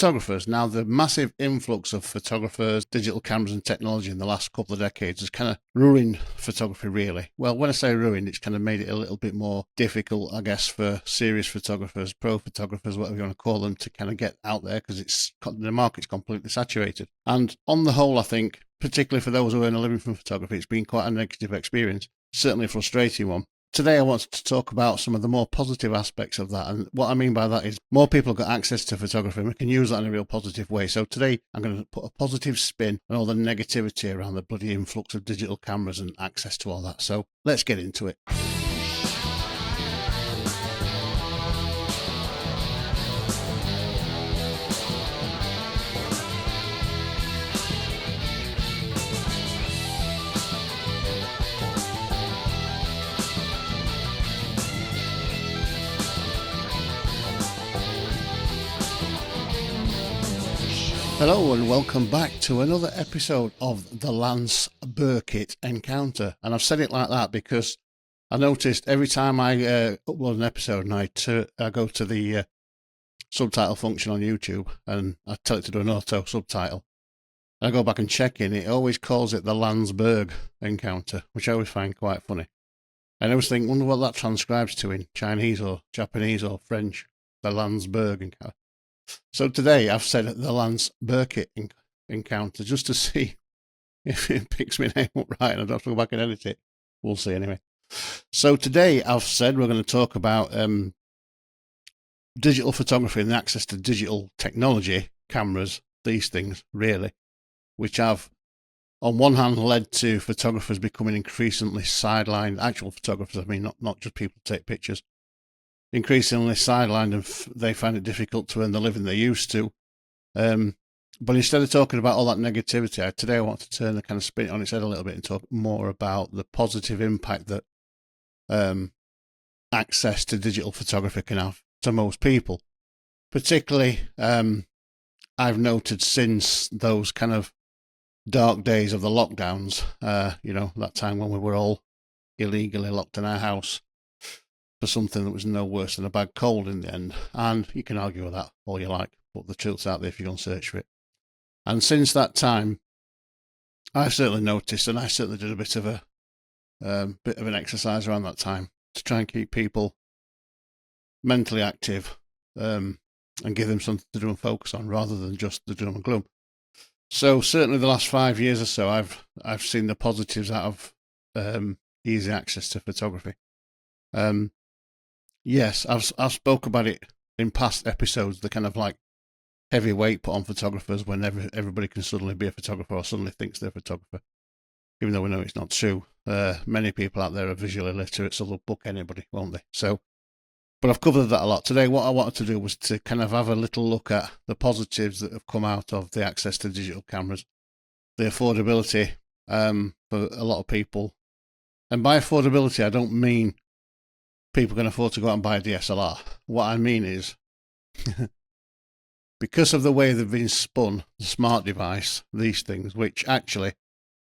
photographers. Now, the massive influx of photographers, digital cameras and technology in the last couple of decades has kind of ruined photography, really. Well, when I say ruined, it's kind of made it a little bit more difficult, I guess, for serious photographers, pro photographers, whatever you want to call them, to kind of get out there, because the market's completely saturated. And on the whole, I think, particularly for those who earn a living from photography, it's been quite a negative experience, certainly a frustrating one. Today I wanted to talk about some of the more positive aspects of that, and what I mean by that is more people have got access to photography and we can use that in a real positive way. So today I'm going to put a positive spin on all the negativity around the bloody influx of digital cameras and access to all that. So let's get into it. Hello and welcome back to another episode of the LANCE BURKITT encounter. And I've said it like that because I noticed every time I upload an episode and I go to the subtitle function on YouTube and I tell it to do an auto subtitle, and I go back and check in, it always calls it the LANCE BURG encounter, which I always find quite funny. And I always think, wonder what that transcribes to in Chinese or Japanese or French, the LANCE BURG encounter. So today I've said the LANCE BURKITT encounter just to see if it picks my name up right and I don't have to go back and edit it. We'll see anyway. So today I've said we're going to talk about digital photography and access to digital technology, cameras, these things really, which have on one hand led to photographers becoming increasingly sidelined, actual photographers, I mean not just people who take pictures, increasingly sidelined, and they find it difficult to earn the living they used to. But instead of talking about all that negativity, today I want to turn the kind of spin on its head a little bit and talk more about the positive impact that access to digital photography can have to most people. Particularly, I've noted since those kind of dark days of the lockdowns, that time when we were all illegally locked in our house for something that was no worse than a bad cold in the end. And you can argue with that all you like, but the truth's out there if you go and search for it. And since that time, I've certainly noticed, and I certainly did a bit of an exercise around that time to try and keep people mentally active and give them something to do and focus on rather than just the doom and gloom. So certainly the last 5 years or so, I've seen the positives out of easy access to photography. Yes, I've spoke about it in past episodes, the kind of like heavy weight put on photographers when everybody can suddenly be a photographer or suddenly thinks they're a photographer, even though we know it's not true. Many people out there are visually literate, so they'll book anybody, won't they? So, but I've covered that a lot. Today, what I wanted to do was to kind of have a little look at the positives that have come out of the access to digital cameras, the affordability for a lot of people. And by affordability, I don't mean people can afford to go out and buy a DSLR. What I mean is, because of the way they've been spun, the smart device, these things, which actually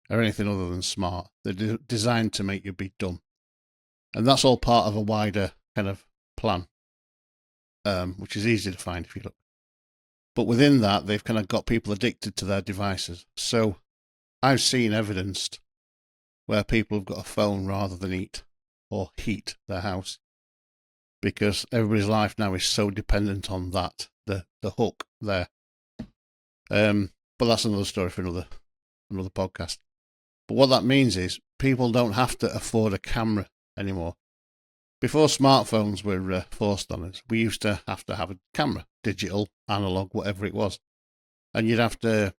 are anything other than smart, they're designed to make you be dumb. And that's all part of a wider kind of plan, which is easy to find if you look. But within that, they've kind of got people addicted to their devices. So I've seen evidenced where people have got a phone rather than eat or heat their house, because everybody's life now is so dependent on that, the hook there. But that's another story for another podcast. But what that means is people don't have to afford a camera anymore. Before smartphones were forced on us, we used to have a camera, digital, analog, whatever it was. And you'd have to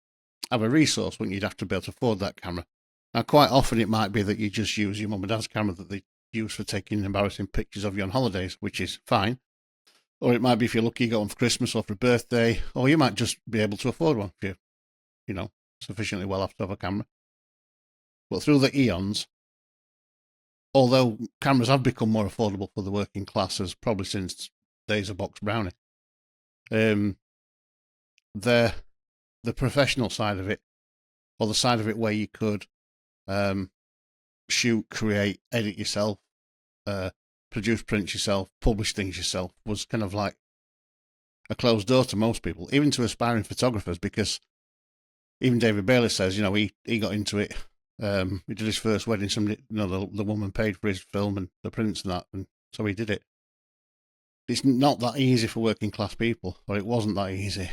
have a resource, wouldn't you? You'd have to be able to afford that camera. Now, quite often it might be that you just use your mum and dad's camera that they use for taking embarrassing pictures of you on holidays, which is fine. Or it might be if you're lucky you got one for Christmas or for a birthday, or you might just be able to afford one if you're, sufficiently well off to have a camera. But through the eons, although cameras have become more affordable for the working classes, probably since days of box brownie, the professional side of it, or the side of it where you could shoot, create, edit yourself, produce prints yourself, publish things yourself, was kind of like a closed door to most people, even to aspiring photographers, because even David Bailey says, you know, he got into it. He did his first wedding. Somebody, you know, the woman paid for his film and the prints and that, and so he did it. It's not that easy for working class people, or it wasn't that easy,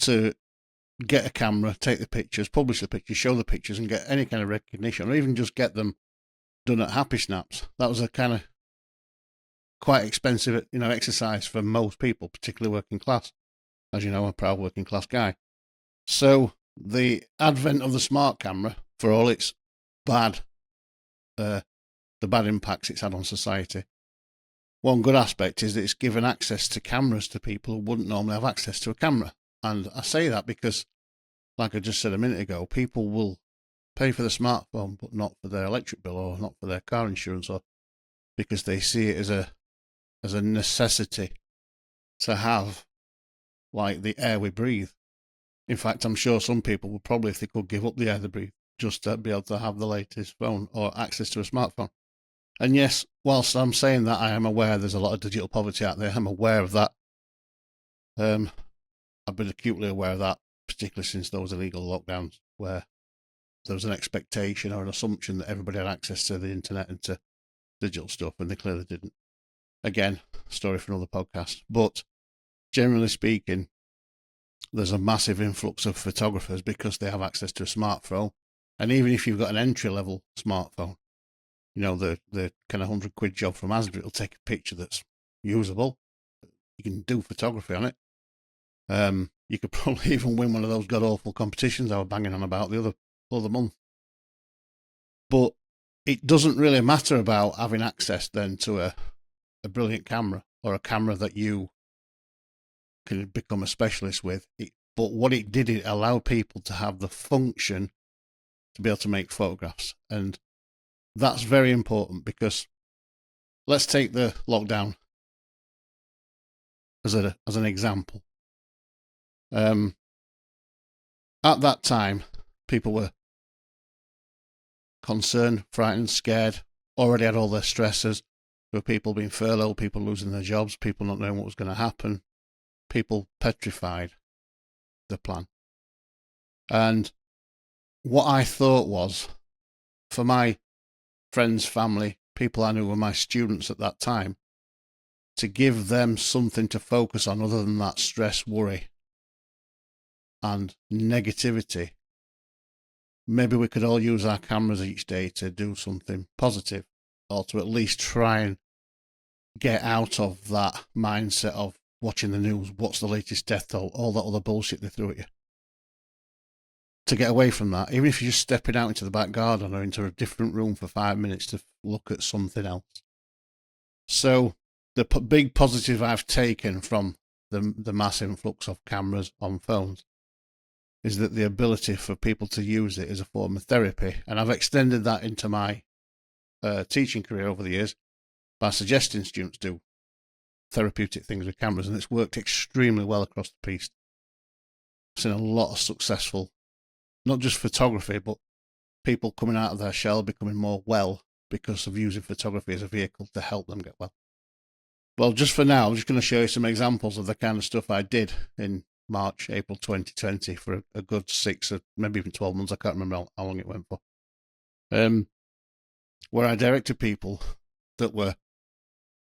to get a camera, take the pictures, publish the pictures, show the pictures, and get any kind of recognition, or even just get them done at Happy Snaps. That was a kind of quite expensive, you know, exercise for most people, particularly working class. As you know, I'm a proud working class guy. So the advent of the smart camera, for all its bad, the bad impacts it's had on society, one good aspect is that it's given access to cameras to people who wouldn't normally have access to a camera. And I say that because, like I just said a minute ago, people will pay for the smartphone, but not for their electric bill or not for their car insurance, or because they see it as a necessity to have, like the air we breathe. In fact, I'm sure some people would probably, if they could, give up the air they breathe just to be able to have the latest phone or access to a smartphone. And yes, whilst I'm saying that, I am aware there's a lot of digital poverty out there. I'm aware of that. I've been acutely aware of that, particularly since those illegal lockdowns, where there was an expectation or an assumption that everybody had access to the internet and to digital stuff, and they clearly didn't. Again, story for another podcast. But generally speaking, there's a massive influx of photographers because they have access to a smartphone. And even if you've got an entry-level smartphone, you know, the kind of £100 job from Asda, it'll take a picture that's usable. You can do photography on it. You could probably even win one of those god-awful competitions I was banging on about the other month. But it doesn't really matter about having access then to a brilliant camera, or a camera that you can become a specialist with. But what it did, it allowed people to have the function to be able to make photographs. And that's very important, because let's take the lockdown as an example. At that time, people were concerned, frightened, scared, already had all their stresses. There were people being furloughed, people losing their jobs, people not knowing what was going to happen, people petrified the plan. And what I thought was, for my friends, family, people I knew were my students at that time, to give them something to focus on other than that stress, worry, and negativity. Maybe we could all use our cameras each day to do something positive, or to at least try and get out of that mindset of watching the news, what's the latest death toll, all that other bullshit they threw at you. To get away from that, even if you're just stepping out into the back garden or into a different room for 5 minutes to look at something else. So the big positive I've taken from the mass influx of cameras on phones is that the ability for people to use it as a form of therapy. And I've extended that into my teaching career over the years by suggesting students do therapeutic things with cameras, and it's worked extremely well across the piece. I've seen a lot of successful, not just photography, but people coming out of their shell, becoming more well because of using photography as a vehicle to help them get well. Well, just for now, I'm just going to show you some examples of the kind of stuff I did in March, April 2020 for a good 6 or maybe even 12 months. I can't remember how long it went for. Where I directed people that were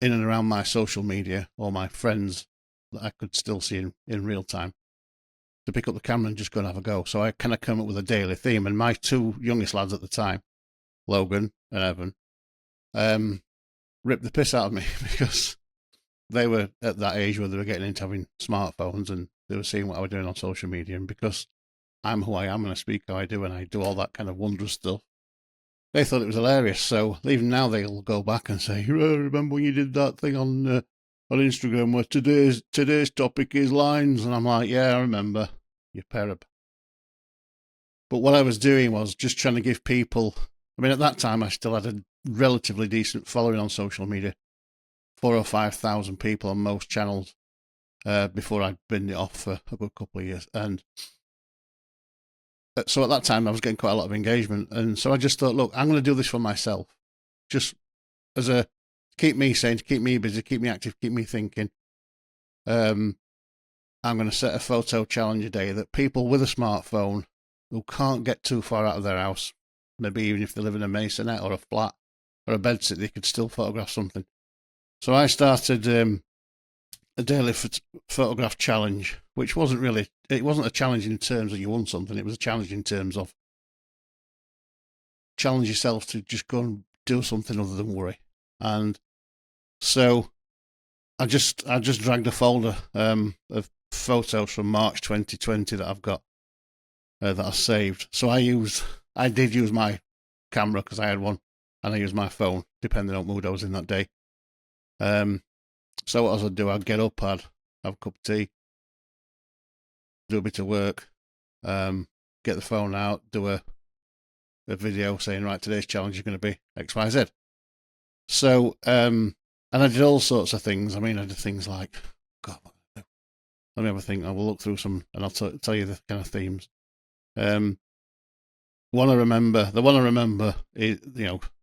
in and around my social media, or my friends that I could still see in real time, to pick up the camera and just go and have a go. So I kind of come up with a daily theme. And my two youngest lads at the time, Logan and Evan, ripped the piss out of me because they were at that age where they were getting into having smartphones, and they were seeing what I was doing on social media. And because I'm who I am and I speak how I do and I do all that kind of wondrous stuff, they thought it was hilarious. So even now they'll go back and say, remember when you did that thing on Instagram where today's topic is lines? And I'm like, yeah, I remember, you perib. But what I was doing was just trying to give people, I mean, at that time I still had a relatively decent following on social media, 4,000 or 5,000 people on most channels before I'd binned it off for a good couple of years. And so at that time I was getting quite a lot of engagement, and so I just thought, look, I'm going to do this for myself, just as a keep me sane, to keep me busy, keep me active, keep me thinking. I'm going to set a photo challenge a day that people with a smartphone who can't get too far out of their house, maybe even if they live in a masonette or a flat or a bedsit, they could still photograph something. So I started a daily photograph challenge, which wasn't a challenge in terms of you won something. It was a challenge in terms of challenge yourself to just go and do something other than worry. And so I just dragged a folder of photos from March 2020 that I've got that I saved. So I did use my camera because I had one, and I used my phone depending on what mood I was in that day. So what I'd do, I'd get up, I'd have a cup of tea, do a bit of work, get the phone out, do a video saying, right, today's challenge is going to be XYZ. So, and I did all sorts of things. I mean, I did things like, God, let me have a think. I will look through some, and I'll tell you the kind of themes. The one I remember is,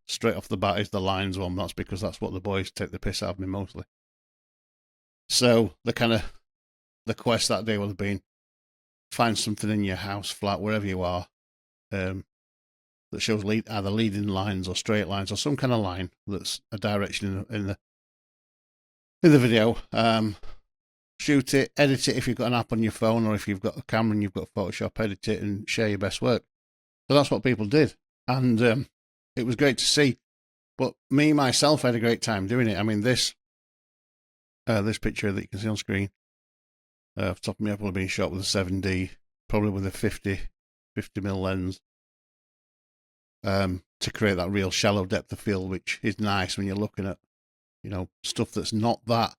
straight off the bat is the lines one. That's because that's what the boys take the piss out of me mostly. So the quest that day would have been find something in your house, flat, wherever you are, that shows either leading lines or straight lines or some kind of line that's a direction in the video. Shoot it, edit it if you've got an app on your phone, or if you've got a camera and you've got Photoshop, edit it and share your best work. So that's what people did, and it was great to see. But myself, I had a great time doing it. I mean, this picture that you can see on screen, off the top of my head, would have been shot with a 7D, probably with a 50mm lens, to create that real shallow depth of field, which is nice when you're looking at, stuff that's not that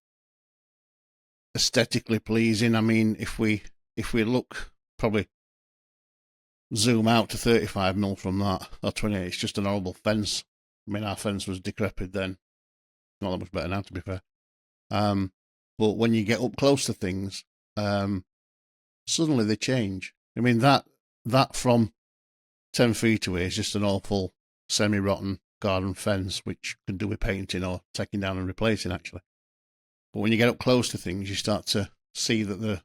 aesthetically pleasing. I mean, if we look, probably zoom out to 35mm from that, or 28, it's just an horrible fence. I mean, our fence was decrepit then. Not that much better now, to be fair. But when you get up close to things, suddenly they change. I mean, that from 10 feet away is just an awful semi-rotten garden fence, which can do with painting or taking down and replacing, actually. But when you get up close to things, you start to see that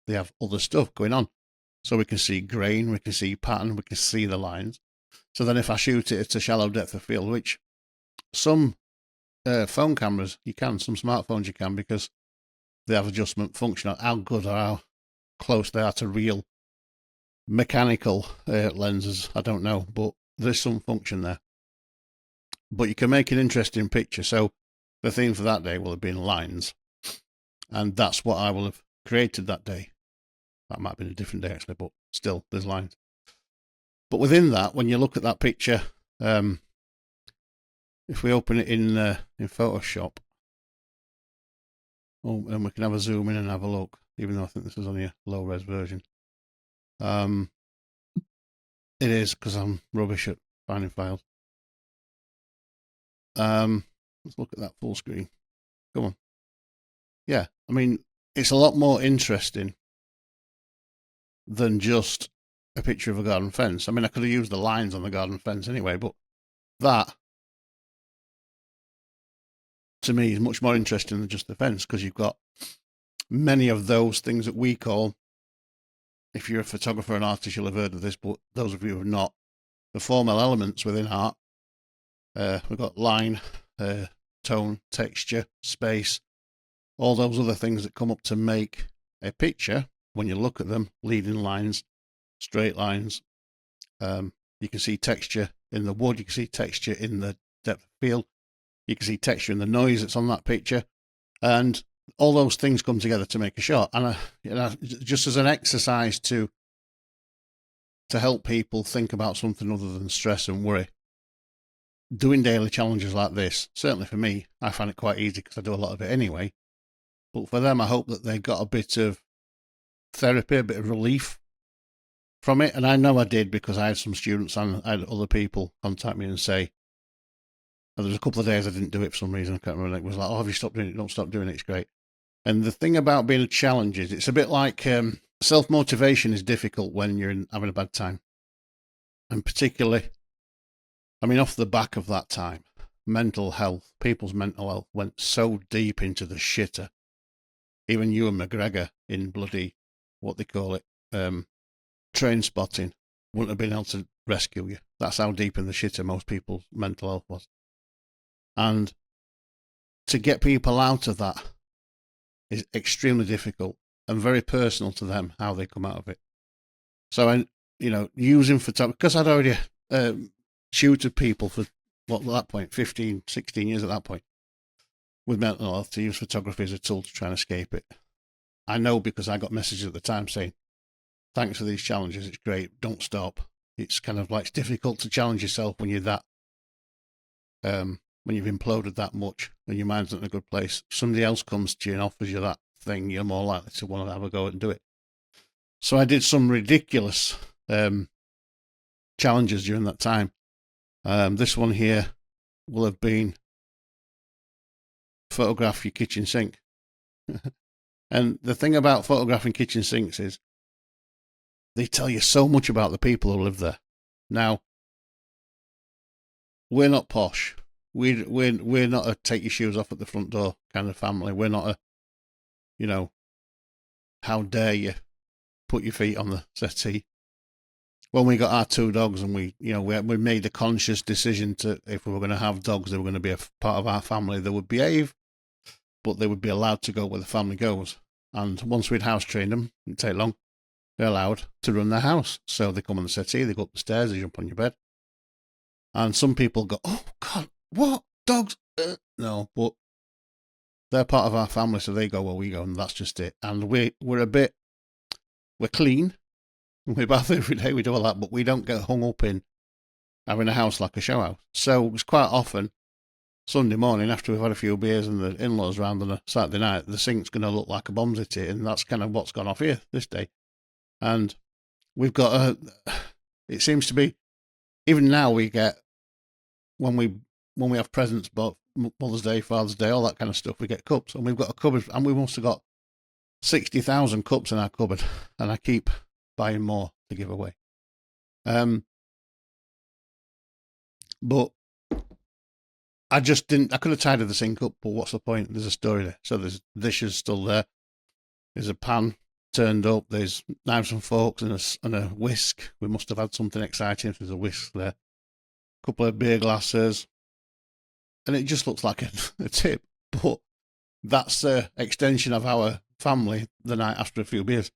they have other stuff going on. So we can see grain, we can see pattern, we can see the lines. So then if I shoot it at a shallow depth of field, which some phone cameras you can, some smartphones you can, because they have adjustment function. How good or how close they are to real mechanical lenses, I don't know, but there's some function there. But you can make an interesting picture. So the theme for that day will have been lines, and that's what I will have created that day. That might have been a different day, actually, but still, there's lines. But within that, when you look at that picture, if we open it in Photoshop, and we can have a zoom in and have a look, even though I think this is only a low-res version. It is, because I'm rubbish at finding files. Let's look at that full screen. Come on. Yeah, I mean, it's a lot more interesting than just a picture of a garden fence. I mean, I could have used the lines on the garden fence anyway, but that, to me, is much more interesting than just the fence, because you've got many of those things that we call, if you're a photographer and artist, you'll have heard of this, but those of you who have not, the formal elements within art. We've got line, tone, texture, space, all those other things that come up to make a picture. When you look at them, leading lines, straight lines, you can see texture in the wood, you can see texture in the depth of field, you can see texture in the noise that's on that picture, and all those things come together to make a shot. And just as an exercise to help people think about something other than stress and worry, doing daily challenges like this, certainly for me, I find it quite easy because I do a lot of it anyway. But for them, I hope that they got a bit of therapy, a bit of relief from it. And I know I did, because I had some students and I had other people contact me and say, there was a couple of days I didn't do it for some reason. I can't remember. It was like, oh, have you stopped doing it? Don't stop doing it. It's great. And the thing about being a challenge is it's a bit like self-motivation is difficult when you're having a bad time. And particularly, I mean, off the back of that time, mental health, people's mental health went so deep into the shitter even Ewan McGregor in bloody, what they call it, train spotting, wouldn't have been able to rescue you. That's how deep in the shitter most people's mental health was. And to get people out of that is extremely difficult and very personal to them, how they come out of it. So, I, using photography, because I'd already tutored people for, at that point, 15, 16 years at that point, with mental health, to use photography as a tool to try and escape it. I know because I got messages at the time saying, thanks for these challenges, it's great, don't stop. It's kind of like, it's difficult to challenge yourself when you're that, when you've imploded that much and your mind's not in a good place. If somebody else comes to you and offers you that thing, you're more likely to want to have a go and do it. So I did some ridiculous challenges during that time. This one here will have been photograph your kitchen sink. And the thing about photographing kitchen sinks is they tell you so much about the people who live there. Now, we're not posh. We're not a take your shoes off at the front door kind of family. We're not a, how dare you put your feet on the settee. When we got our 2 dogs and we made a conscious decision to, if we were going to have dogs, they were going to be a part of our family. They would behave, but they would be allowed to go where the family goes. And once we'd house trained them, it didn't take long, they're allowed to run their house. So they come on the settee, they go up the stairs, they jump on your bed. And some people go, oh God, what? Dogs? No, but they're part of our family, so they go where we go, and that's just it. And we're clean. We bath every day, we do all that, but we don't get hung up in having a house like a show house. So it's quite often Sunday morning, after we've had a few beers and the in-laws round on a Saturday night, the sink's going to look like a bomb's hit it, and that's kind of what's gone off here this day. And we've got it seems to be, even now we get, when we have presents, but Mother's Day, Father's Day, all that kind of stuff, we get cups. And we've got a cupboard, and we must have got 60,000 cups in our cupboard, and I keep buying more to give away. But I just didn't, I could have tidied the sink up, but what's the point? There's a story there. So there's dishes still there. There's a pan turned up. There's knives and forks and a whisk. We must have had something exciting if there's a whisk there. A couple of beer glasses. And it just looks like a tip. But that's the extension of our family the night after a few beers.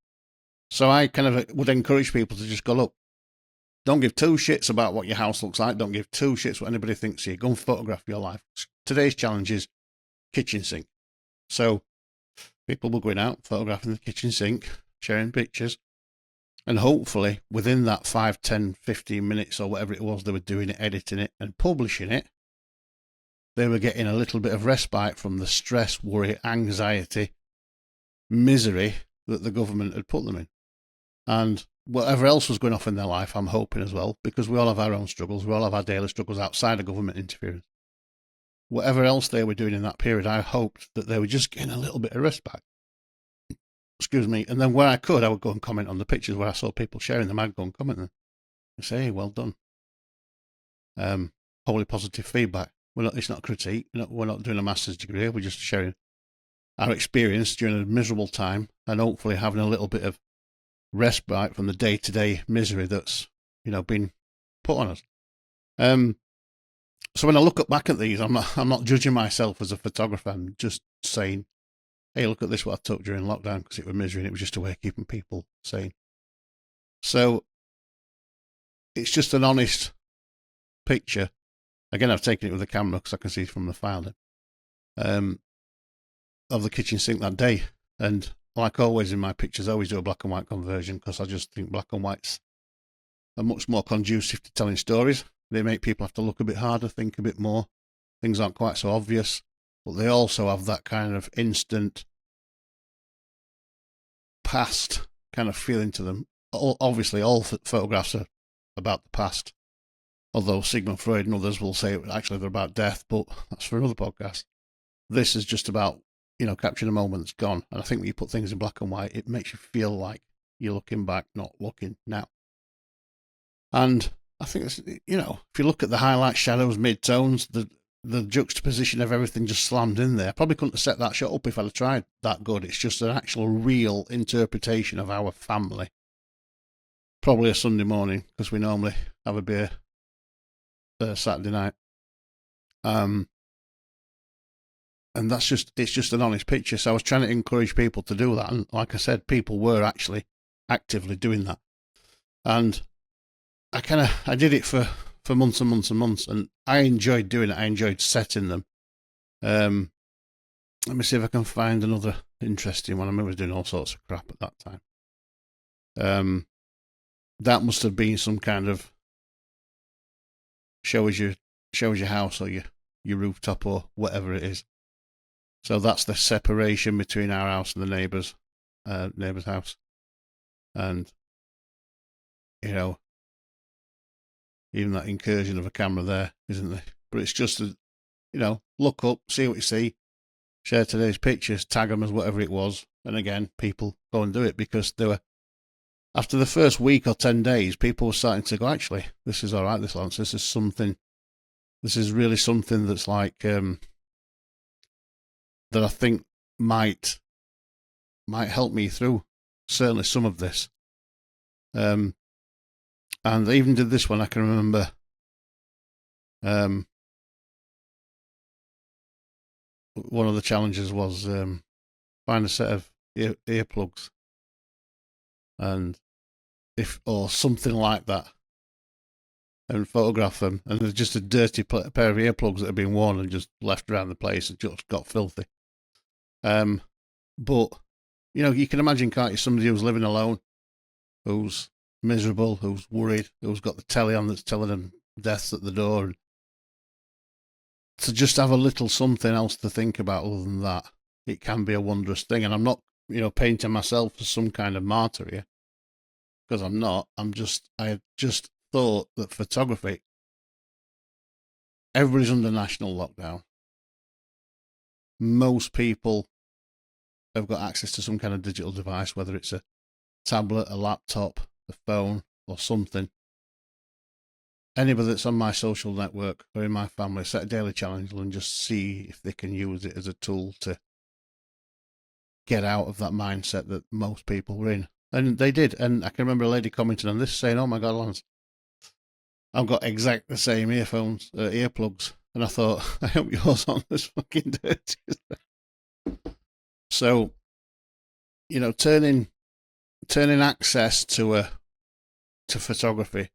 So I kind of would encourage people to just go, look, don't give 2 shits about what your house looks like. Don't give 2 shits what anybody thinks of you. Go and photograph your life. Today's challenge is kitchen sink. So people will go out, photographing the kitchen sink, sharing pictures. And hopefully within that 5, 10, 15 minutes or whatever it was they were doing it, editing it and publishing it, they were getting a little bit of respite from the stress, worry, anxiety, misery that the government had put them in. And whatever else was going off in their life, I'm hoping as well, because we all have our own struggles. We all have our daily struggles outside of government interference. Whatever else they were doing in that period, I hoped that they were just getting a little bit of respite. Excuse me. And then where I could, I would go and comment on the pictures where I saw people sharing them. I'd go and comment them and say, hey, well done. Wholly positive feedback. It's not a critique. We're not doing a master's degree. We're just sharing our experience during a miserable time and hopefully having a little bit of respite from the day-to-day misery that's been put on us. So when I look back at these, I'm not judging myself as a photographer. I'm just saying, hey, look at this, what I took during lockdown, because it was misery and it was just a way of keeping people sane. So it's just an honest picture. Again, I've taken it with the camera because I can see from the file of the kitchen sink that day. And like always in my pictures, I always do a black and white conversion because I just think black and whites are much more conducive to telling stories. They make people have to look a bit harder, think a bit more. Things aren't quite so obvious, but they also have that kind of instant past kind of feeling to them. Obviously, all photographs are about the past, although Sigmund Freud and others will say actually they're about death, but that's for another podcast. This is just about, capturing a moment that's gone. And I think when you put things in black and white, it makes you feel like you're looking back, not looking now. And I think it's, if you look at the highlights, shadows, mid-tones, the juxtaposition of everything just slammed in there. I probably couldn't have set that shot up if I'd have tried that good. It's just an actual real interpretation of our family. Probably a Sunday morning, because we normally have a beer Saturday night. And it's just an honest picture. So I was trying to encourage people to do that. And like I said, people were actually actively doing that. And I did it for months and months and months. And I enjoyed doing it. I enjoyed setting them. Let me see if I can find another interesting one. I was doing all sorts of crap at that time. That must have been some kind of show us your house or your rooftop or whatever it is. So that's the separation between our house and the neighbour's house. And, you know, even that incursion of a camera there, isn't there? But it's just, look up, see what you see, share today's pictures, tag them as whatever it was. And again, people go and do it, because they were, after the first week or 10 days, people were starting to go, actually, this is all right, this Lance, this is really something that's like, that I think might help me through certainly some of this. And I even did this one. I can remember one of the challenges was find a set of earplugs, and or something like that, and photograph them. And there's just a dirty pair of earplugs that have been worn and just left around the place and just got filthy. But you can imagine, can't you, somebody who's living alone, who's miserable, who's worried, who's got the telly on that's telling them death's at the door, and to just have a little something else to think about other than that, it can be a wondrous thing. And I'm not, painting myself as some kind of martyr here, because I'm not. I just thought that photography, everybody's under national lockdown. Most people have got access to some kind of digital device, whether it's a tablet, a laptop, a phone, or something. Anybody that's on my social network or in my family, set a daily challenge and just see if they can use it as a tool to get out of that mindset that most people were in. And they did. And I can remember a lady commenting on this saying, "Oh my God, Lance, I've got exact the same earplugs." And I thought, I hope yours aren't as fucking dirty. So, turning access to photography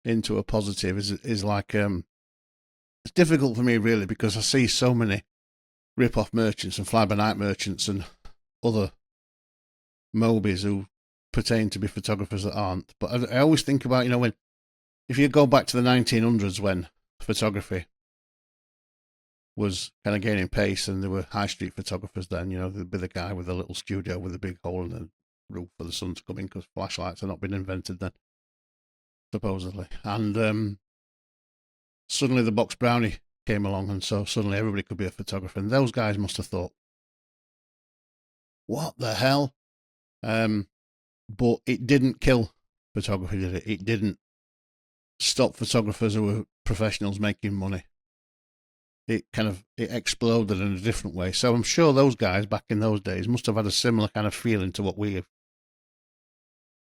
into a positive is like, it's difficult for me really, because I see so many rip-off merchants and fly-by-night merchants and other mobies who pertain to be photographers that aren't. But I always think about, if you go back to the 1900s when photography was kind of gaining pace, and there were high street photographers then, there'd be the guy with a little studio with a big hole in the roof for the sun to come in, because flashlights had not been invented then, supposedly. And suddenly the box brownie came along, and so suddenly everybody could be a photographer. And those guys must have thought, what the hell? But it didn't kill photography, did it? It didn't stop photographers who were professionals making money. It exploded in a different way. So I'm sure those guys back in those days must have had a similar kind of feeling to what we have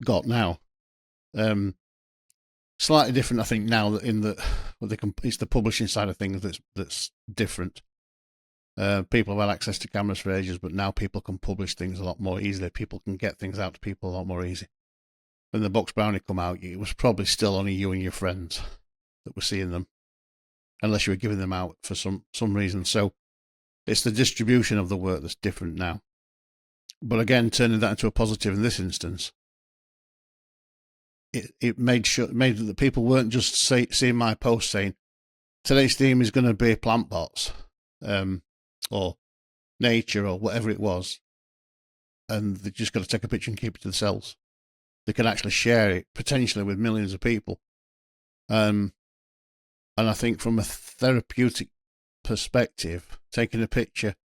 got now. Slightly different, I think, now that it's the publishing side of things that's different. People have had access to cameras for ages, but now people can publish things a lot more easily. People can get things out to people a lot more easy. When the box brownie come out, it was probably still only you and your friends that were seeing them, unless you were giving them out for some reason. So it's the distribution of the work that's different now. But again, turning that into a positive in this instance, it made that people weren't just seeing my post saying, today's theme is going to be plant pots, or nature, or whatever it was, and they just got to take a picture and keep it to themselves. They can actually share it potentially with millions of people. And I think from a therapeutic perspective, taking a picture,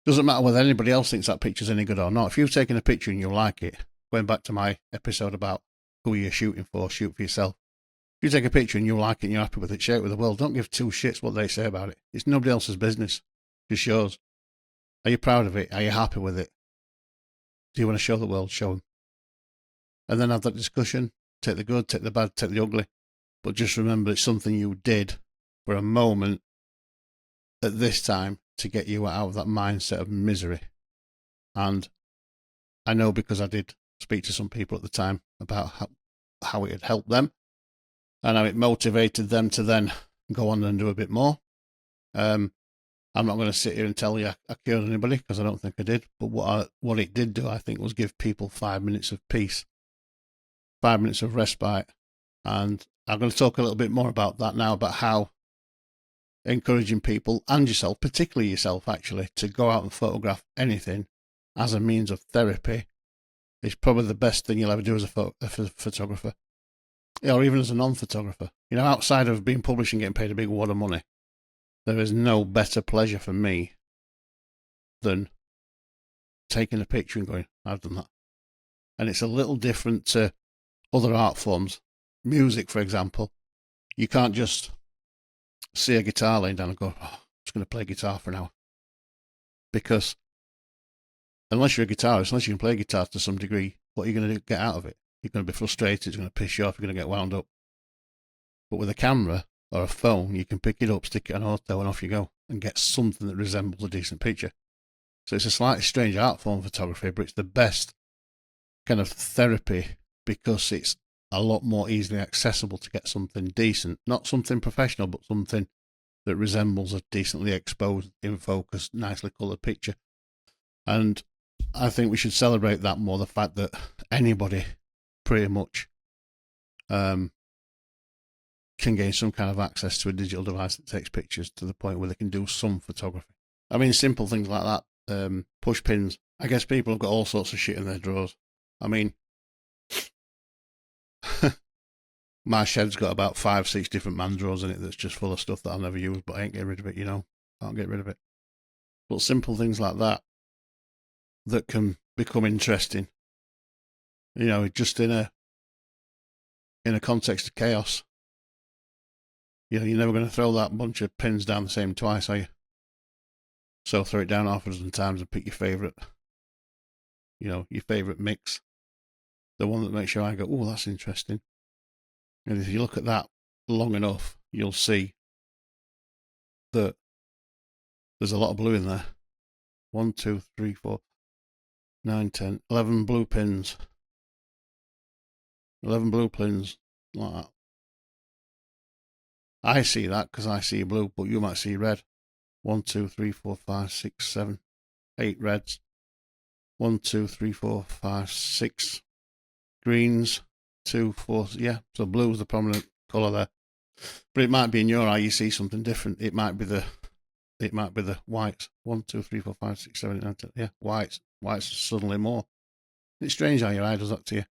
doesn't matter whether anybody else thinks that picture's any good or not. If you've taken a picture and you like it, going back to my episode about who you're shooting for, shoot for yourself. you take a picture and you like it and you're happy with it, share it with the world. Don't give two shits what they say about it. It's nobody else's business. Just yours. Are you proud of it? Are you happy with it? Do you want to show the world? Show them. And then have that discussion. Take the good, take the bad, take the ugly. But just remember it's something you did for a moment at this time to get you out of that mindset of misery. And I know because I did speak to some people at the time about how it had helped them and how it motivated them to then go on and do a bit more. I'm not going to sit here and tell you I cured anybody because I don't think I did. But what it did do, I think, was give people 5 minutes of peace, 5 minutes of respite. And I'm going to talk a little bit more about that now, about how encouraging people and yourself, particularly yourself actually, to go out and photograph anything as a means of therapy is probably the best thing you'll ever do as a photographer, or even as a non-photographer. You know, outside of being published and getting paid a big wad of money, there is no better pleasure for me than taking a picture and going, I've done that. And it's a little different to other art forms. Music, for example, you can't just see a guitar laying down and go, oh, I'm just going to play guitar for an hour. Because unless you're a guitarist, unless you can play guitar to some degree, what are you going to get out of it? You're going to be frustrated, it's going to piss you off, you're going to get wound up. But with a camera or a phone, you can pick it up, stick it on auto, and off you go, and get something that resembles a decent picture. So it's a slightly strange art form, photography, but it's the best kind of therapy because it's a lot more easily accessible to get something decent. Not something professional, but something that resembles a decently exposed, in focus, nicely coloured picture. And I think we should celebrate that more, the fact that anybody pretty much can gain some kind of access to a digital device that takes pictures to the point where they can do some photography. I mean, simple things like that, push pins. I guess people have got all sorts of shit in their drawers. I mean, my shed's got about 5-6 different man drawers in it that's just full of stuff that I'll never use, but I ain't getting rid of it, you know. Can't get rid of it. But simple things like that can become interesting, you know, just in a context of chaos. You know, you're never going to throw that bunch of pins down the same twice, are you? So throw it down half a dozen times and pick your favourite, you know, your favourite mix. The one that makes your eye go, oh, that's interesting. And if you look at that long enough, you'll see that there's a lot of blue in there. 1, 2, 3, 4, 9, 10, 11 blue pins. 11 blue pins, like that. I see that because I see blue, but you might see red. 1, 2, 3, 4, 5, 6, 7, 8 reds. 1, 2, 3, 4, 5, 6 greens. 2, 4, yeah. So blue is the prominent colour there. But it might be in your eye you see something different. It might be the whites. 1, 2, 3, 4, 5, 6, 7, 8, 9, 10. Yeah, whites. Whites suddenly more. It's strange how your eye does that to you.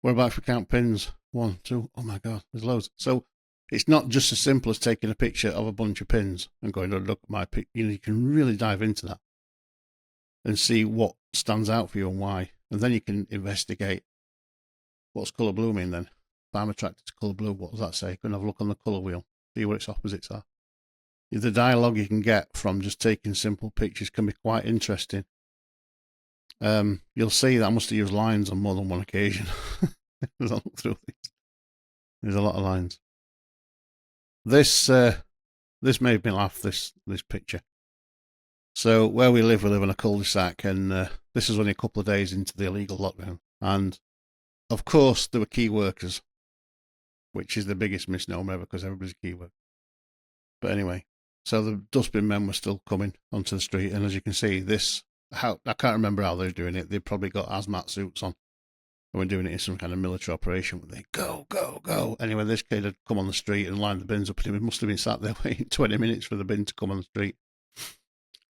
What about if we count pins? 1, 2, oh my God, there's loads. So it's not just as simple as taking a picture of a bunch of pins and going, oh, look at my picture. You know, you can really dive into that and see what stands out for you and why. And then you can investigate, what's colour blue mean then? If I'm attracted to colour blue, what does that say? Go and have a look on the colour wheel, see what its opposites are. The dialogue you can get from just taking simple pictures can be quite interesting. You'll see that I must have used lines on more than one occasion. As I look through these, there's a lot of lines. This made me laugh, this picture. So where we live in a cul-de-sac, and this is only a couple of days into the illegal lockdown. And of course there were key workers, which is the biggest misnomer ever because everybody's a key worker. But anyway, so the dustbin men were still coming onto the street, and as you can see, I can't remember how they're doing it. They've probably got hazmat suits on. And we're doing it in some kind of military operation where they go, go, go. Anyway, this kid had come on the street and lined the bins up, and he must have been sat there waiting 20 minutes for the bin to come on the street.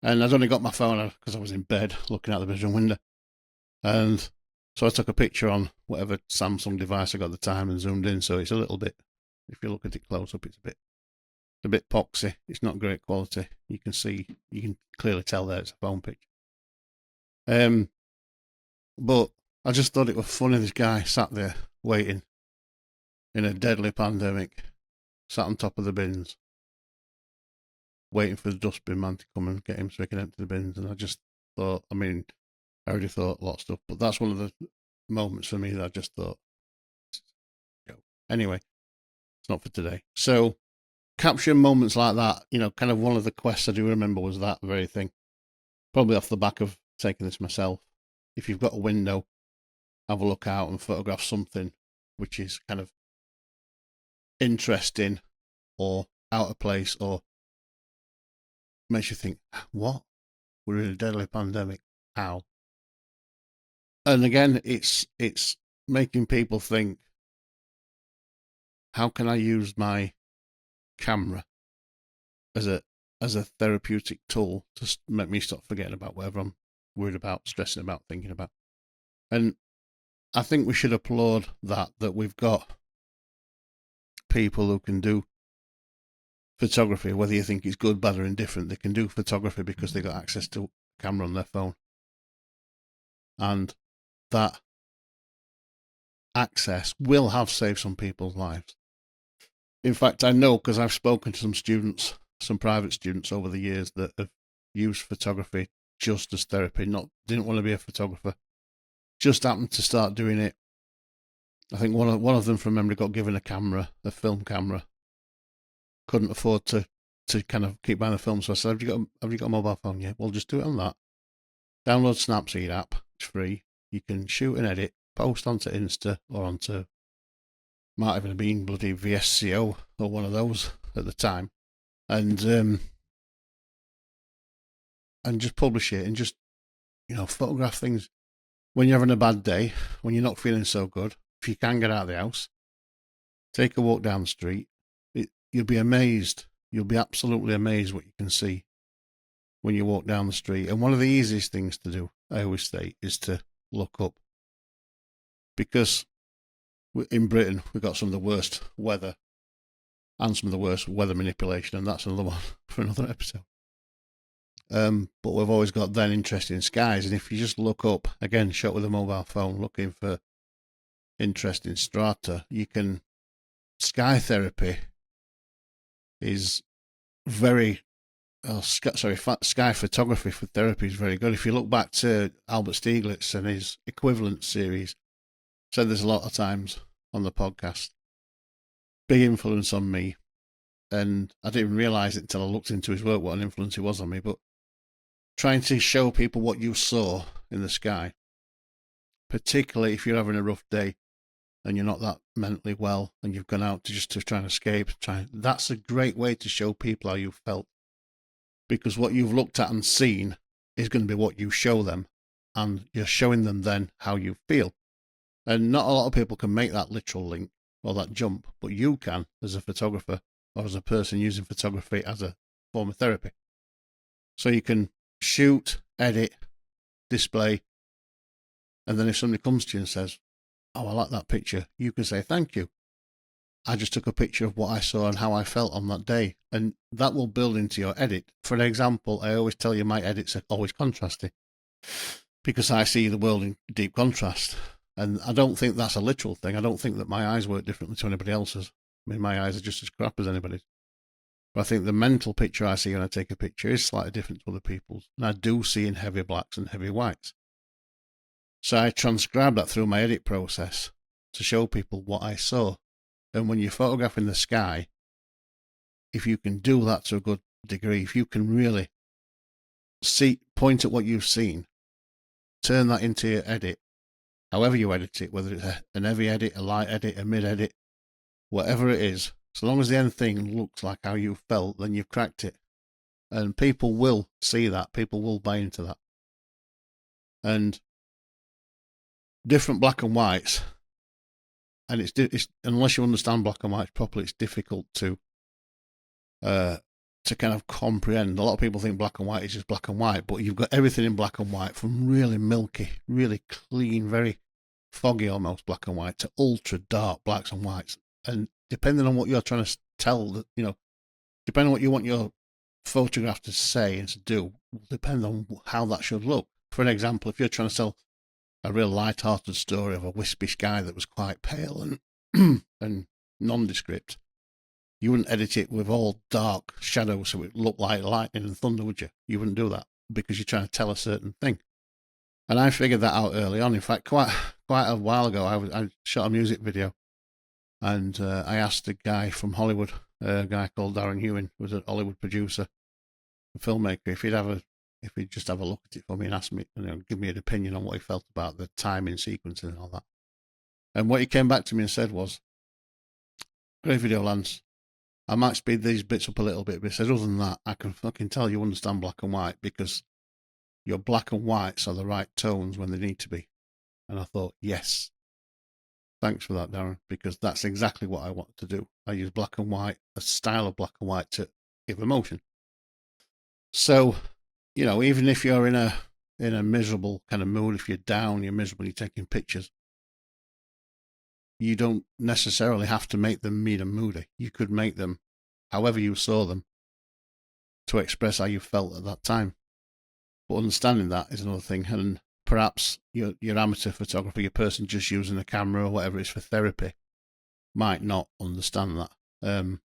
And I'd only got my phone out because I was in bed looking out the bedroom window. And so I took a picture on whatever Samsung device I got at the time and zoomed in. So it's a little bit, if you look at it close up, it's a bit poxy. It's not great quality. You can clearly tell there it's a phone picture. But I just thought it was funny, this guy sat there waiting in a deadly pandemic, sat on top of the bins, waiting for the dustbin man to come and get him so he can empty the bins. And I just thought, I mean, I already thought a lot of stuff, but that's one of the moments for me that I just thought, anyway, it's not for today. So capturing moments like that, kind of one of the quests I do remember was that very thing. Probably off the back of taking this myself. If you've got a window, have a look out and photograph something which is kind of interesting or out of place or makes you think, what? We're in a deadly pandemic. How? And again, it's making people think, how can I use my camera as a therapeutic tool to make me stop forgetting about whatever I'm worried about, stressing about, thinking about. And I think we should applaud that we've got people who can do photography, whether you think it's good, bad, or indifferent. They can do photography because they got access to a camera on their phone. And that access will have saved some people's lives. In fact, I know because I've spoken to some students, some private students over the years that have used photography just as therapy, didn't want to be a photographer, just happened to start doing it. I think one of them from memory got given a film camera, couldn't afford to kind of keep buying the film, so I said, have you got a mobile phone? Yeah, well, just do it on that. Download Snapseed app, it's free. You can shoot and edit, post onto Insta or onto, might even have been bloody VSCO or one of those at the time, and just publish it and just, photograph things when you're having a bad day, when you're not feeling so good. If you can get out of the house, take a walk down the street. You'll be amazed. You'll be absolutely amazed what you can see when you walk down the street. And one of the easiest things to do, I always say, is to look up. Because in Britain, we've got some of the worst weather and some of the worst weather manipulation, and that's another one for another episode. But we've always got then interesting skies, and if you just look up, again, shot with a mobile phone, looking for interesting strata, sky therapy is very, sky photography for therapy is very good. If you look back to Albert Stieglitz and his equivalent series, said this a lot of times on the podcast, big influence on me, and I didn't even realise it until I looked into his work, what an influence he was on me, but trying to show people what you saw in the sky, particularly if you're having a rough day and you're not that mentally well and you've gone out to try and escape, that's a great way to show people how you felt, because what you've looked at and seen is going to be what you show them, and you're showing them then how you feel. And not a lot of people can make that literal link or that jump, but you can as a photographer or as a person using photography as a form of therapy. So you can shoot, edit, display, and then if somebody comes to you and says, oh, I like that picture, you can say, thank you. I just took a picture of what I saw and how I felt on that day. And that will build into your edit. For an example, I always tell you my edits are always contrasty because I see the world in deep contrast. And I don't think that's a literal thing. I don't think that my eyes work differently to anybody else's. I mean, my eyes are just as crap as anybody's. But I think the mental picture I see when I take a picture is slightly different to other people's. And I do see in heavy blacks and heavy whites. So I transcribe that through my edit process to show people what I saw. And when you're photographing the sky, if you can do that to a good degree, if you can really point at what you've seen, turn that into your edit, however you edit it, whether it's an heavy edit, a light edit, a mid edit, whatever it is, so long as the end thing looks like how you felt, then you've cracked it. And people will see that. People will buy into that. And different black and whites, and it's unless you understand black and whites properly, it's difficult to kind of comprehend. A lot of people think black and white is just black and white, but you've got everything in black and white, from really milky, really clean, very foggy almost black and white to ultra dark blacks and whites. And depending on what you're trying to tell, depending on what you want your photograph to say and to do, will depend on how that should look. For an example, if you're trying to tell a real light-hearted story of a wispy sky that was quite pale and and nondescript, you wouldn't edit it with all dark shadows so it looked like lightning and thunder, would you? You wouldn't do that because you're trying to tell a certain thing. And I figured that out early on. In fact, quite a while ago, I shot a music video, and I asked a guy from Hollywood, a guy called Darren Hewin, who was a Hollywood producer, a filmmaker, if he'd just have a look at it for me and ask me, give me an opinion on what he felt about the timing, sequencing, and all that. And what he came back to me and said was, "Great video, Lance. I might speed these bits up a little bit, but he said, other than that, I can fucking tell you understand black and white because your black and whites are the right tones when they need to be." And I thought, yes, thanks for that, Darren, because that's exactly what I want to do. I use black and white, a style of black and white, to give emotion. So, even if you're in a miserable kind of mood, if you're down, you're miserable, you're taking pictures, you don't necessarily have to make them mean and moody. You could make them however you saw them to express how you felt at that time. But understanding that is another thing. And perhaps your amateur photographer, your person just using a camera or whatever it is for therapy, might not understand that.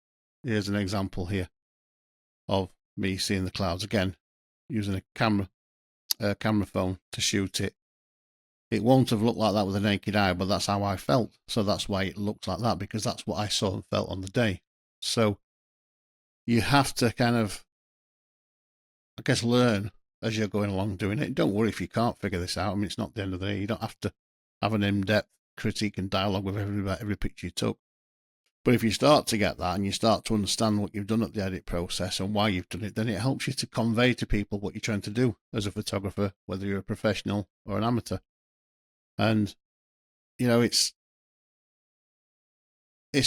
Here's an example here of me seeing the clouds again, using a camera phone to shoot it. It won't have looked like that with a naked eye, but that's how I felt. So that's why it looks like that, because that's what I saw and felt on the day. So you have to kind of, I guess, learn as you're going along doing it. Don't worry if you can't figure this out. I mean, it's not the end of the day. You don't have to have an in-depth critique and dialogue with every picture you took. But if you start to get that and you start to understand what you've done at the edit process and why you've done it, then it helps you to convey to people what you're trying to do as a photographer, whether you're a professional or an amateur. And, it's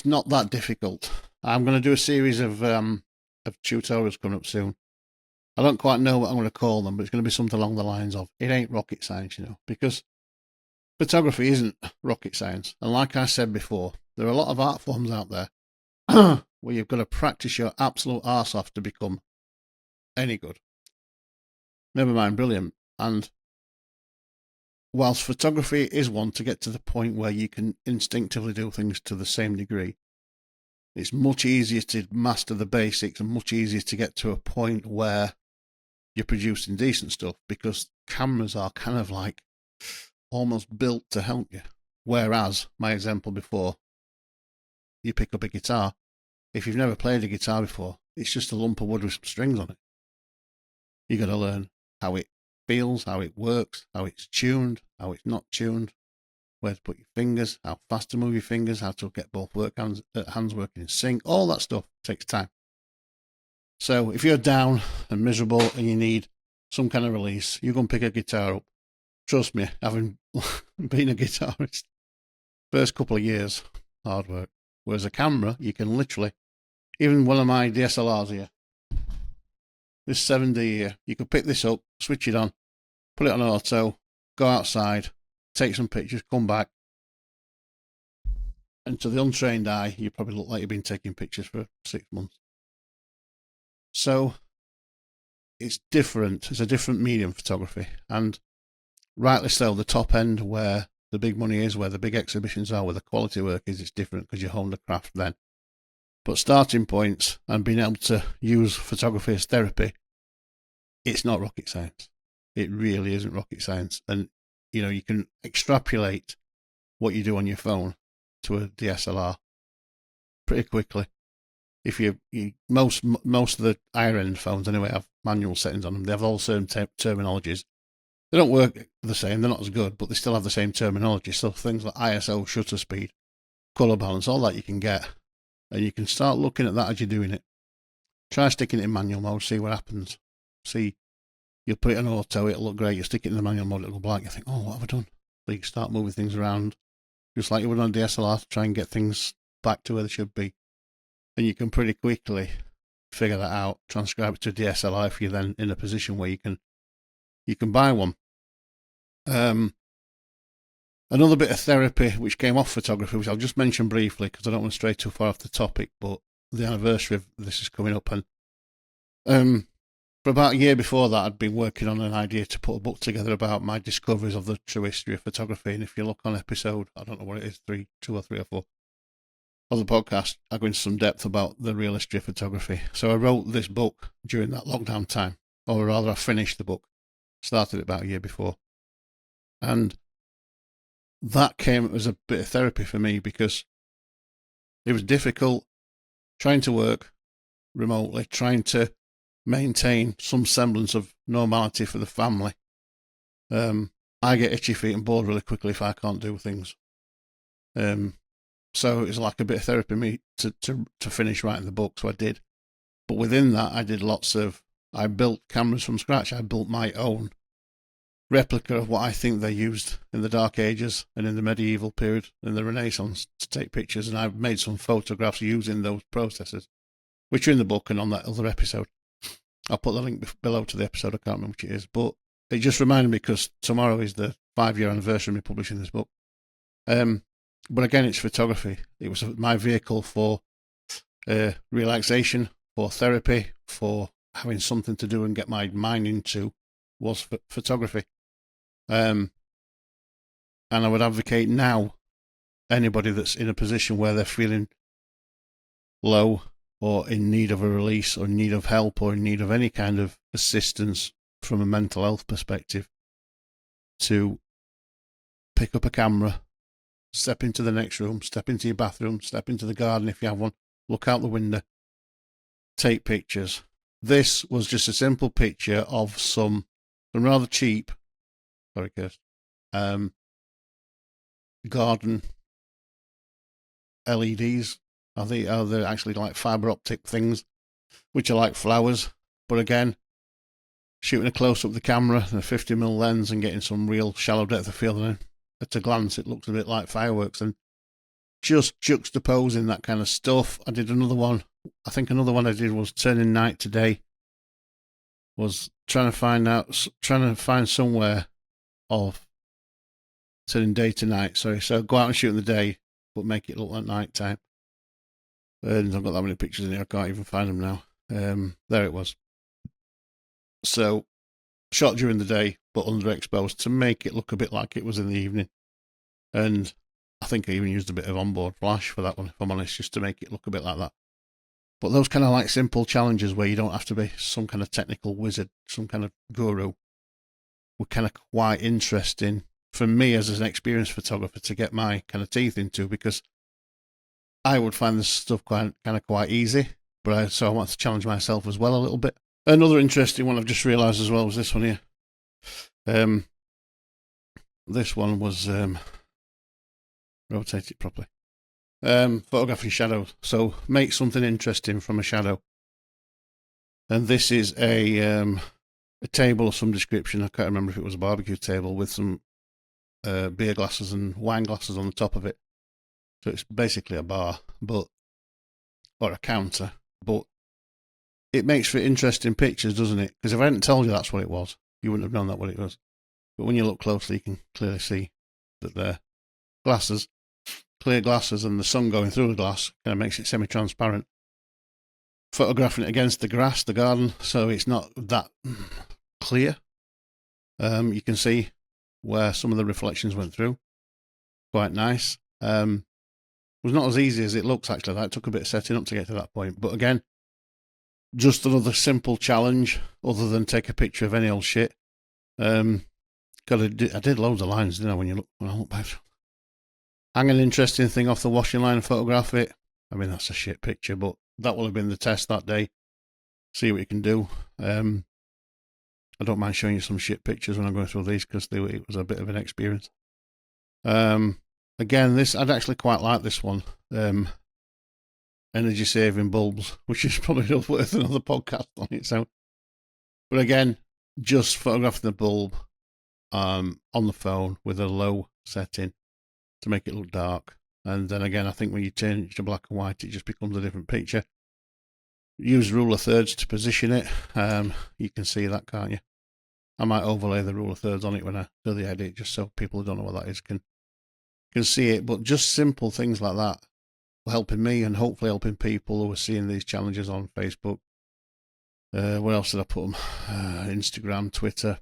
not that difficult. I'm going to do a series of tutorials coming up soon. I don't quite know what I'm going to call them, but it's going to be something along the lines of, it ain't rocket science, because photography isn't rocket science. And like I said before, there are a lot of art forms out there where you've got to practice your absolute arse off to become any good. Never mind brilliant. And whilst photography is one to get to the point where you can instinctively do things to the same degree, it's much easier to master the basics and much easier to get to a point where you're producing decent stuff, because cameras are kind of like almost built to help you. Whereas, my example before, you pick up a guitar. If you've never played a guitar before, it's just a lump of wood with some strings on it. You got to learn how it feels, how it works, how it's tuned, how it's not tuned, where to put your fingers, how fast to move your fingers, how to get both hands working in sync. All that stuff takes time. So if you're down and miserable and you need some kind of release, you go and pick a guitar up. Trust me, having been a guitarist, first couple of years, hard work. Whereas a camera, you can literally, even one of my DSLRs here, this 7D here, you could pick this up, switch it on, put it on auto, go outside, take some pictures, come back. And to the untrained eye, you probably look like you've been taking pictures for 6 months. So it's different. It's a different medium, photography. And rightly so, the top end where the big money is, where the big exhibitions are, where the quality work is, it's different because you hone the craft then. But starting points and being able to use photography as therapy, it's not rocket science. It really isn't rocket science. And, you can extrapolate what you do on your phone to a DSLR pretty quickly. If most of the higher end phones anyway have manual settings on them. They have all certain terminologies. They don't work the same. They're not as good, but they still have the same terminology. So things like ISO, shutter speed, color balance, all that you can get, and you can start looking at that as you're doing it. Try sticking it in manual mode, see what happens. See, you'll put it on auto, it'll look great. You stick it in the manual mode, it'll go black. You think, oh, what have I done? So you can start moving things around, just like you would on a DSLR, to try and get things back to where they should be. And you can pretty quickly figure that out, transcribe it to a DSLR if you're then in a position where you can buy one. Another bit of therapy which came off photography, which I'll just mention briefly because I don't want to stray too far off the topic, but the anniversary of this is coming up, and for about a year before that I'd been working on an idea to put a book together about my discoveries of the true history of photography. And if you look on episode, I don't know what it is, 2 or 3 or 4, of the podcast, I go into some depth about the real history of photography. So I wrote this book during that lockdown time, or rather I finished the book, started it about a year before. And that came as a bit of therapy for me, because it was difficult trying to work remotely, trying to maintain some semblance of normality for the family. I get itchy feet and bored really quickly if I can't do things. So it was like a bit of therapy for me to finish writing the book, so I did. But within that, I built cameras from scratch. I built my own replica of what I think they used in the Dark Ages and in the medieval period and the Renaissance to take pictures, and I've made some photographs using those processes, which are in the book and on that other episode. I'll put the link below to the episode, I can't remember which it is, but it just reminded me because tomorrow is the 5-year anniversary of me publishing this book. But again, it's photography. It was my vehicle for relaxation, for therapy, for having something to do and get my mind into, was photography. And I would advocate now, anybody that's in a position where they're feeling low or in need of a release or in need of help or in need of any kind of assistance from a mental health perspective, to pick up a camera, step into the next room, step into your bathroom, step into the garden if you have one, look out the window, take pictures. This was just a simple picture of some rather cheap, sorry, Kirst, garden LEDs. Are they actually like fibre optic things, which are like flowers? But again, shooting a close up of the camera and a 50mm lens and getting some real shallow depth of field, and at a glance it looks a bit like fireworks, and just juxtaposing that kind of stuff. I did another one. I think another one I did was turning night to day. Was trying to find somewhere of turning day to night. Sorry, so go out and shoot in the day, but make it look like night time. And I've got that many pictures in here, I can't even find them now. There it was. So shot during the day, but underexposed to make it look a bit like it was in the evening. And I think I even used a bit of onboard flash for that one, if I'm honest, just to make it look a bit like that. But those kind of like simple challenges where you don't have to be some kind of technical wizard, some kind of guru, were kind of quite interesting for me as an experienced photographer to get my kind of teeth into, because I would find this stuff quite easy, but so I want to challenge myself as well a little bit. Another interesting one I've just realised as well was this one here. This one was rotate it properly. Photographing shadows. So make something interesting from a shadow. And this is a table of some description. I can't remember if it was a barbecue table with some beer glasses and wine glasses on the top of it. So it's basically a bar, or a counter. But it makes for interesting pictures, doesn't it? Because if I hadn't told you that's what it was, you wouldn't have known that what it was. But when you look closely, you can clearly see that they're glasses, clear glasses, and the sun going through the glass kind of makes it semi-transparent. Photographing it against the grass, the garden, so it's not that clear. You can see where some of the reflections went through. Quite nice. It was not as easy as it looks, actually. That took a bit of setting up to get to that point. But again, just another simple challenge, other than take a picture of any old shit. I did loads of lines, didn't I, when I look back. Hang an interesting thing off the washing line and photograph it. I mean, that's a shit picture, but that will have been the test that day. See what you can do. I don't mind showing you some shit pictures when I'm going through these, because it was a bit of an experience. Again, I'd actually quite like this one. Energy saving bulbs, which is probably not worth another podcast on its own. But again, just photographing the bulb on the phone with a low setting to make it look dark. And then again, I think when you change to black and white, it just becomes a different picture. Use rule of thirds to position it. You can see that, can't you? I might overlay the rule of thirds on it when I do the edit, just so people who don't know what that is can see it. But just simple things like that are helping me, and hopefully helping people who are seeing these challenges on Facebook. Where else did I put them? Instagram, Twitter.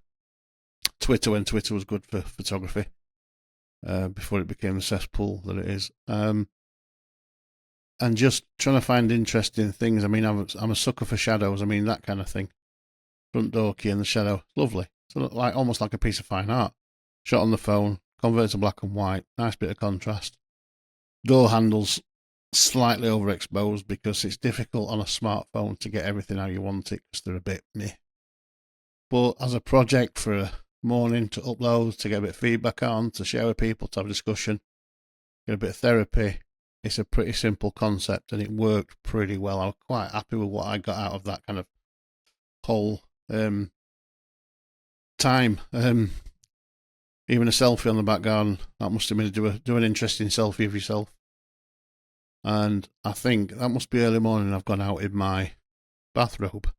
Twitter, when Twitter was good for photography, before it became the cesspool that it is. and just trying to find interesting things. I mean, I'm a sucker for shadows. I mean, that kind of thing. Front door key in the shadow, lovely. So like almost like a piece of fine art. Shot on the phone, converted to black and white, nice bit of contrast. Door handles slightly overexposed because it's difficult on a smartphone to get everything how you want it because they're a bit meh. But as a project for a morning to upload, to get a bit of feedback on, to share with people, to have a discussion, get a bit of therapy, it's a pretty simple concept and it worked pretty well. I was quite happy with what I got out of that kind of whole time. Even a selfie on the back garden, that must have been do an interesting selfie of yourself. And I think that must be early morning. I've gone out in my bathrobe,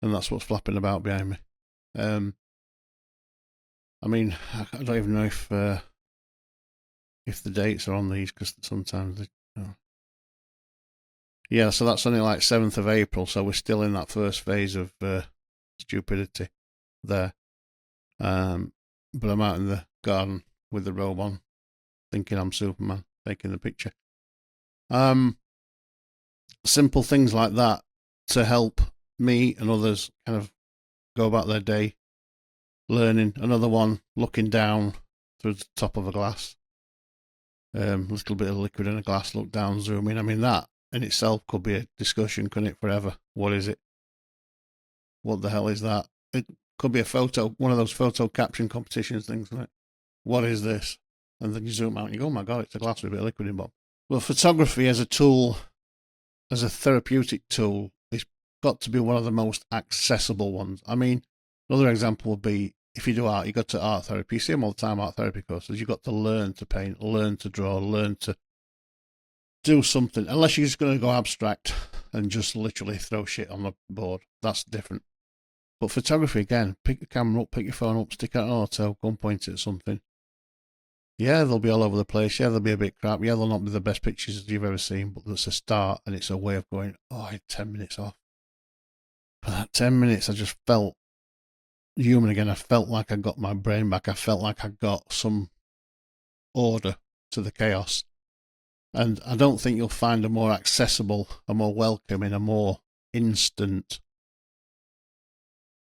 and that's what's flapping about behind me. I mean, I don't even know if the dates are on these because sometimes they. Oh. Yeah, so that's only like 7th of April, so we're still in that first phase of stupidity there. But I'm out in the garden with the robe on, thinking I'm Superman, taking the picture. Simple things like that to help me and others kind of go about their day, learning. Another one, looking down through the top of a glass. Little bit of liquid in a glass, look down, zoom in. I mean, that in itself could be a discussion, couldn't it, forever? What is it? What the hell is that? It could be a photo, one of those photo caption competitions things, isn't it? What is this? And then you zoom out and you go, oh my God, it's a glass with a bit of liquid in bottom. Well, photography as a tool, as a therapeutic tool, it's got to be one of the most accessible ones. I mean, another example would be if you do art, you go to art therapy. You see them all the time, art therapy courses. You've got to learn to paint, learn to draw, learn to do something. Unless you're just going to go abstract and just literally throw shit on the board. That's different. But photography, again, pick the camera up, pick your phone up, stick it on auto, go and point it at something. Yeah, they'll be all over the place. Yeah, they'll be a bit crap. Yeah, they'll not be the best pictures you've ever seen, but that's a start, and it's a way of going, oh, I had 10 minutes off. For that 10 minutes, I just felt human again. I felt like I got my brain back. I felt like I got some order to the chaos. And I don't think you'll find a more accessible, a more welcoming, a more instant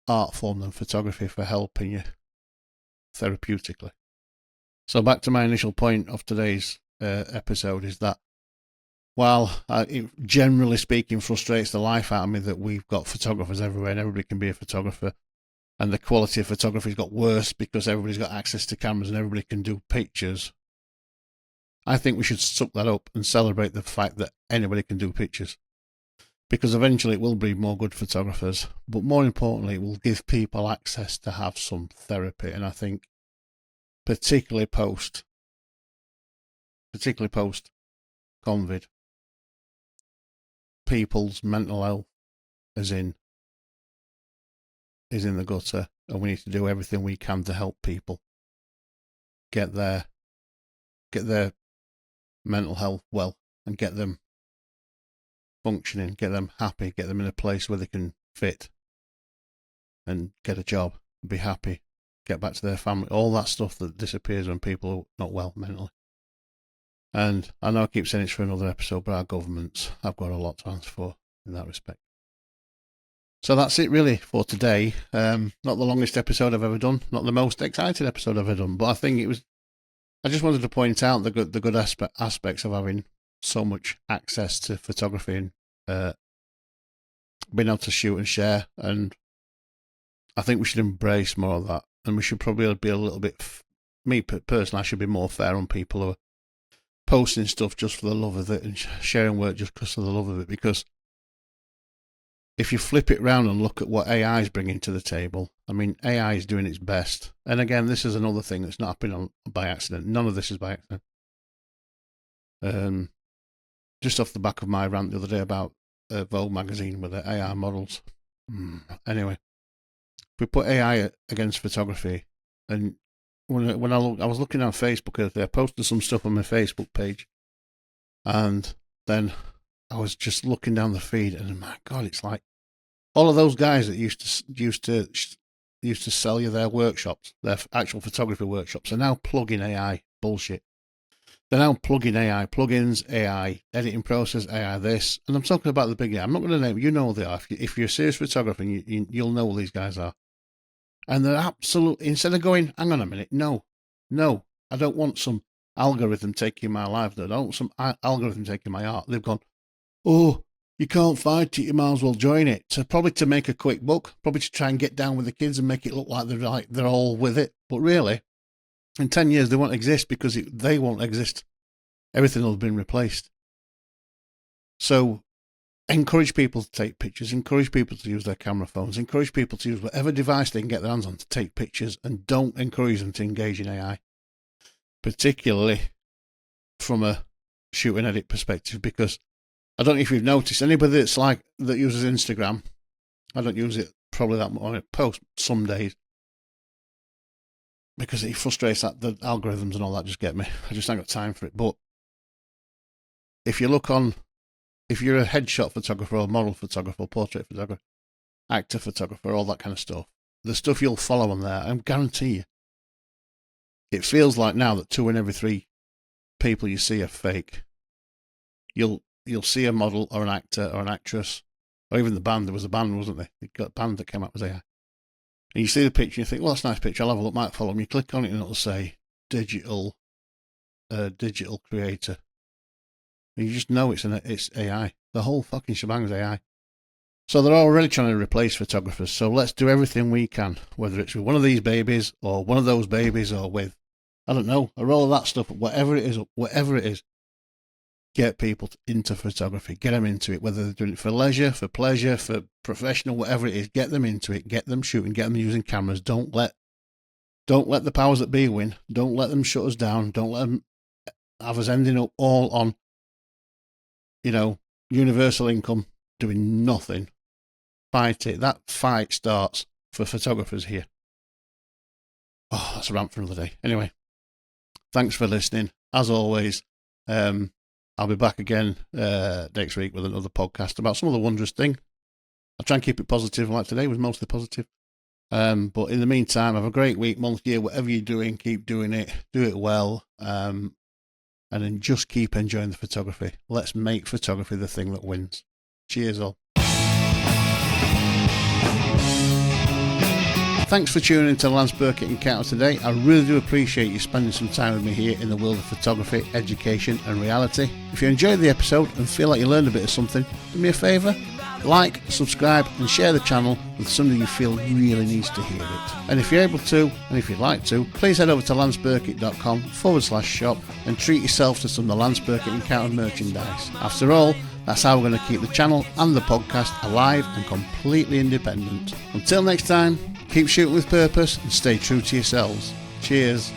art form than photography for helping you therapeutically. So back to my initial point of today's episode is that while it generally speaking frustrates the life out of me that we've got photographers everywhere and everybody can be a photographer, and the quality of photography's got worse because everybody's got access to cameras and everybody can do pictures, I think we should suck that up and celebrate the fact that anybody can do pictures. Because eventually it will breed more good photographers, but more importantly, it will give people access to have some therapy. And I think particularly post COVID, people's mental health is in the gutter, and we need to do everything we can to help people get their mental health well and get them functioning, get them happy, get them in a place where they can fit and get a job, be happy, get back to their family, all that stuff that disappears when people are not well mentally. And I know I keep saying it's for another episode, but our governments have got a lot to answer for in that respect. So that's it really for today. Not the longest episode I've ever done, not the most exciting episode I've ever done, but I think it was, I just wanted to point out the good aspects of having so much access to photography and being able to shoot and share. And I think we should embrace more of that. And we should probably be a little bit, me personally, I should be more fair on people who are posting stuff just for the love of it and sharing work just because of the love of it. Because if you flip it around and look at what AI is bringing to the table, I mean, AI is doing its best. And again, this is another thing that's not happening by accident. None of this is by accident. Just off the back of my rant the other day about Vogue magazine with the AI models. Anyway, if we put AI against photography, and when I was looking on Facebook the other day, I posted some stuff on my Facebook page, and then I was just looking down the feed, and my God, it's like all of those guys that used to sell you their workshops, their actual photography workshops, are now plugging AI bullshit. They're now plugging AI plugins, AI editing process, AI this, and I'm talking about the big AI. I'm not going to name, you know they are. If you're a serious photographer, you'll know who these guys are. And they're absolutely, instead of going, hang on a minute, no, I don't want some algorithm taking my life. I don't want some algorithm taking my art. They've gone, oh, you can't fight it, you might as well join it. So probably to make a quick buck, probably to try and get down with the kids and make it look like they're all with it. But really, in 10 years, they won't exist because they won't exist. Everything will have been replaced. So encourage people to take pictures, encourage people to use their camera phones, encourage people to use whatever device they can get their hands on to take pictures, and don't encourage them to engage in AI, particularly from a shoot and edit perspective, because I don't know if you've noticed, anybody that uses Instagram, I don't use it probably that much. I post some days because it frustrates that the algorithms and all that just get me. I just haven't got time for it. But if you're a headshot photographer or model photographer or portrait photographer, actor photographer, all that kind of stuff, the stuff you'll follow on there, I guarantee you, it feels like now that 2 in every 3 people you see are fake. You'll see a model or an actor or an actress, or even the band. There was a band, wasn't there? They got a band that came out with AI. And you see the picture, and you think, well, that's a nice picture. I'll have a look, might follow them. You click on it, and it'll say digital creator. And you just know it's AI. The whole fucking shebang is AI. So they're already trying to replace photographers. So let's do everything we can, whether it's with one of these babies or one of those babies, or with, I don't know, a roll of that stuff, whatever it is. Get people into photography, get them into it, whether they're doing it for leisure, for pleasure, for professional, whatever it is, get them into it, get them shooting, get them using cameras. Don't let the powers that be win. Don't let them shut us down. Don't let them have us ending up all on, universal income, doing nothing. Fight it. That fight starts for photographers here. Oh, that's a rant for another day. Anyway, thanks for listening. As always, I'll be back again next week with another podcast about some other wondrous thing. I'll try and keep it positive, like today was mostly positive. But in the meantime, have a great week, month, year, whatever you're doing, keep doing it, do it well, and then just keep enjoying the photography. Let's make photography the thing that wins. Cheers all. Thanks for tuning into the Lance Burkitt Encounter today. I really do appreciate you spending some time with me here in the world of photography, education and reality. If you enjoyed the episode and feel like you learned a bit of something, do me a favour, like, subscribe and share the channel with somebody you feel really needs to hear it. And if you're able to, and if you'd like to, please head over to lanceburkitt.com/shop and treat yourself to some of the Lance Burkitt Encounter merchandise. After all, that's how we're going to keep the channel and the podcast alive and completely independent. Until next time, keep shooting with purpose and stay true to yourselves. Cheers.